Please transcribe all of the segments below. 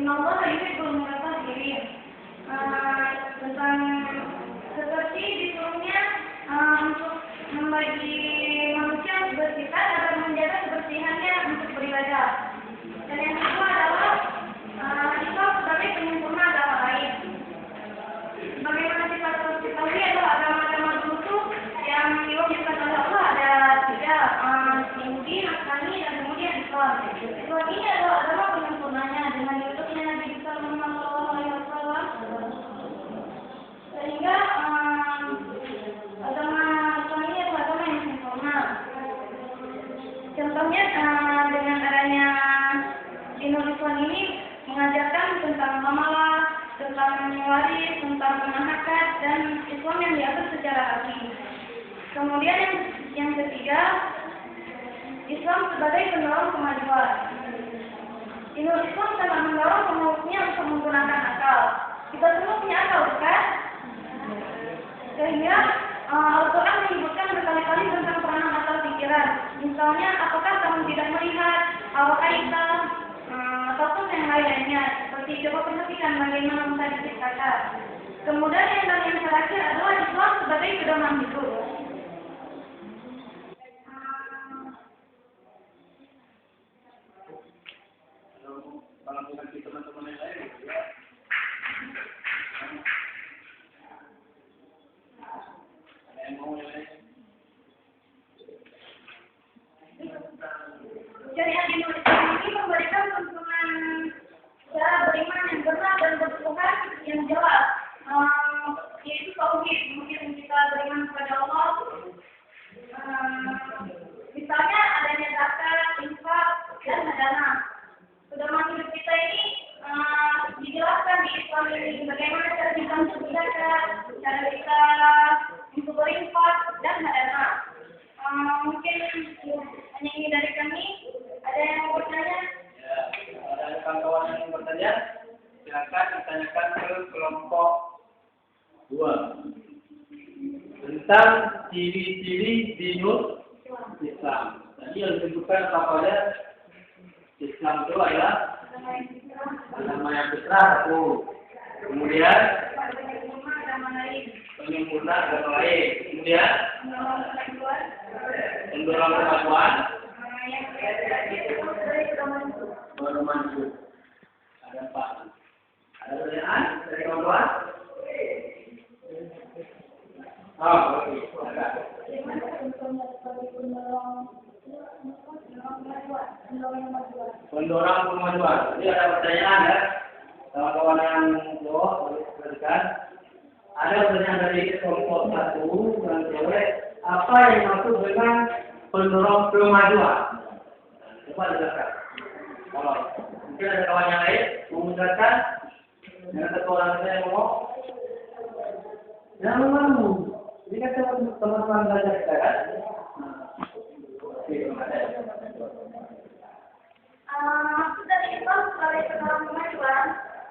Innallaha yuhibbul mutatahhirin. Tentang seperti disuruhnya untuk membagi manusia bersifat agar menjaga kebersihannya untuk beribadah. Dan yang kedua adalah Islam sebagai penyempurna agama lain. Bagaimana kita harus ketahui adalah agama-agama dulu yang diwajibkan oleh Allah ada tiga, Yahudi, Nasrani, dan kemudian Islam. Islam ini adalah agama penyempurnanya dengan diutusnya Nabi Sallallahu Alaihi Wasallam, sehingga agama Islam ini adalah agama yang sempurna. Contohnya dengan adanya Dinul Islam ini mengajarkan tentang amalan, tentang waris, tentang pemahakat, dan Islam yang diatur secara adil. Kemudian yang ketiga, Islam sebagai pendorong kemajuan. Dinul Islam sangat mendorong pemeluknya untuk menggunakan akal. Kita semua punya akal, bukan? Sehingga Al-Quran menyebutkan berkali-kali tentang peranan akal pikiran. Misalnya, apakah kamu tidak melihat, apakah hitam, ataupun yang lainnya. Seperti coba perhatikan bagaimana Musa diciptakan. Kemudian yang terakhir adalah Islam sebagai pedoman hidup. Kalau mengerti teman-teman yang lain, ya. Ada yang mau yang lain? Syariat Dinul Islam ini memberikan tuntunan cara beriman yang benar dan bertuhan yang jelas, yaitu tauhid. Kemudian kita beriman kepada Allah. Misalnya adanya zakat, infak, dan hadana. Pedoman hidup kita ini dijelaskan di Islam ini bagaimana cara kita untuk zakat, cara kita untuk berinfak, dan hadana. Mungkin hanya ini dari kami. Ada yang mau bertanya? Ya, ada kawan-kawan yang mau bertanya, silakan ditanyakan ke kelompok 2 tentang ciri-ciri Dinul Islam. Tadi yang disebutkan kepada Islam itu adalah agama yang fitrah satu. Kemudian penyempurna agama lain. Kemudian pendorong kemajuan. Baru masuk. Ada 4. Ada pertanyaan dari kawan-kawan? Oke. Pendorong kemajuan. Jadi ada pertanyaan ya, kawan-kawan yang jawab boleh perhatikan. Ada pertanyaan dari kelompok 1 yang cewek. Apa yang maksud dengan pendorong kemajuan? Coba jelaskan. Kalau mungkin ada kawan yang lain mau menjelaskan, yang satu orang saya yang ngomong. Jangan malu. Ini kan teman-teman belajar kita kan. Maksud dari Islam sebagai pendorong kemajuan,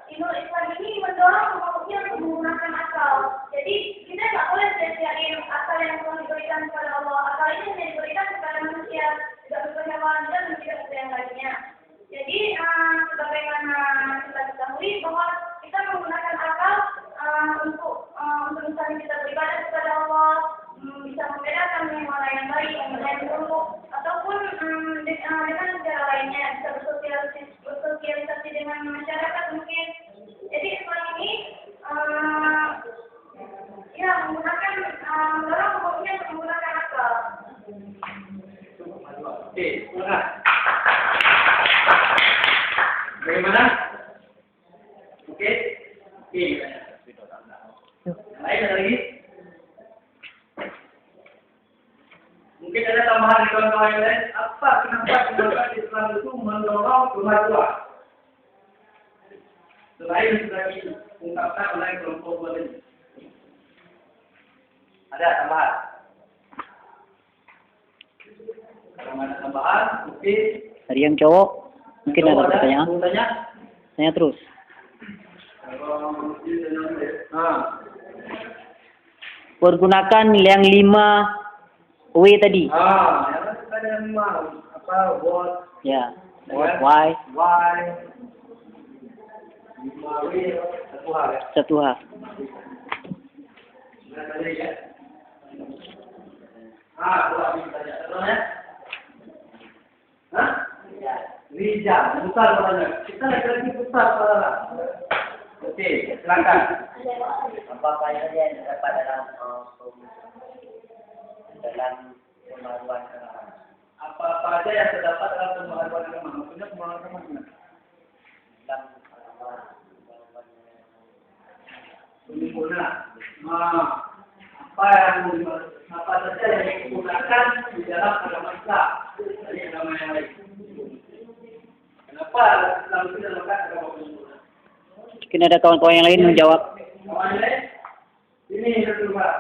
Dinul Islam ini mendorong pemeluknya untuk menggunakan akal. Jadi kita nggak boleh sia-siain akal yang telah diberikan kepada Allah. Akal ini hanya diberikan kepada manusia, tidak untuk hewan dan tidak untuk yang lainnya. Jadi sebagaimana kita ketahui bahwa kita menggunakan akal untuk misalnya kita beribadah kepada Allah, bisa membedakan yang mana yang baik, yang mana yang buruk, ataupun dengan cara lainnya bisa bersosialisasi dengan masyarakat mungkin. Jadi Islam ini ya menggunakan mendorong pemuluknya untuk menggunakan akal. Oke, silakan. Bagaimana? Oke. Lain ada lagi? Mungkin ada tambahan di kawan-kawan yang lain. Kenapa Islam itu mendorong kemajuan? Selain sudah diungkapkan oleh kelompok 2 ini. Ada tambahan? Kalau ada tambahan, mungkin Dari yang cowok, mungkin ada pertanyaan. Tanya terus. Pergunakan yang 5 W tadi. Yang ada 5. Apa? What? Ya. What? Why? Why? Melalui satu hal ya. Satu hal. Nah, tadi ya. Ah, dua tanya. Terusnya? Hah? Rijal. Besar palanya. Kita lagi besar palanya. Oke, silakan. Apa saja yang terdapat dalam pembaruan agama? Apa aja yang terdapat dalam pembaharuan agama? Maksudnya pembaharuan agama gimana? Dalam agama, Penyempurna. Apa saja yang digunakan di dalam agama Islam dari agama yang lain? Kenapa Islam itu dinamakan agama penyempurna? Mungkin ada kawan-kawan yang lain menjawab. Kawan lain? Ini dulu Pak.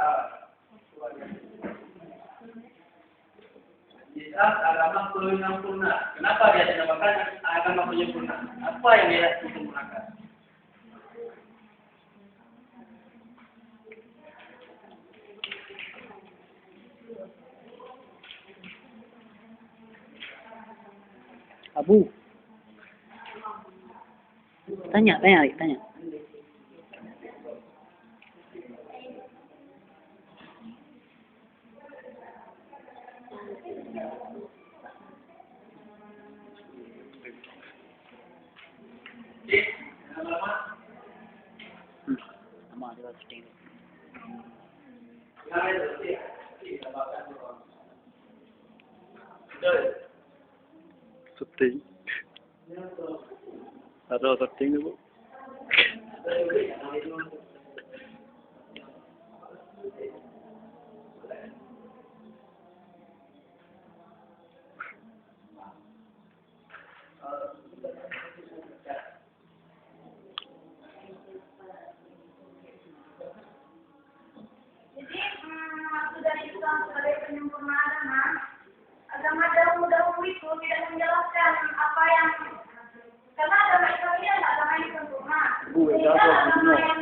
Islam agama penyempurna. Kenapa dia dinamakan agama penyempurna? Apa yang dia sempurnakan? Abu. Tanya. Nama dia sedih. Setting. Ada setting itu. Jadi, maksud dari Islam sebagai penyempurna agama dahulu itu tidak menjelaskan apa yang, karena agama Islam ini adalah agama yang sempurna. Sehingga agama yang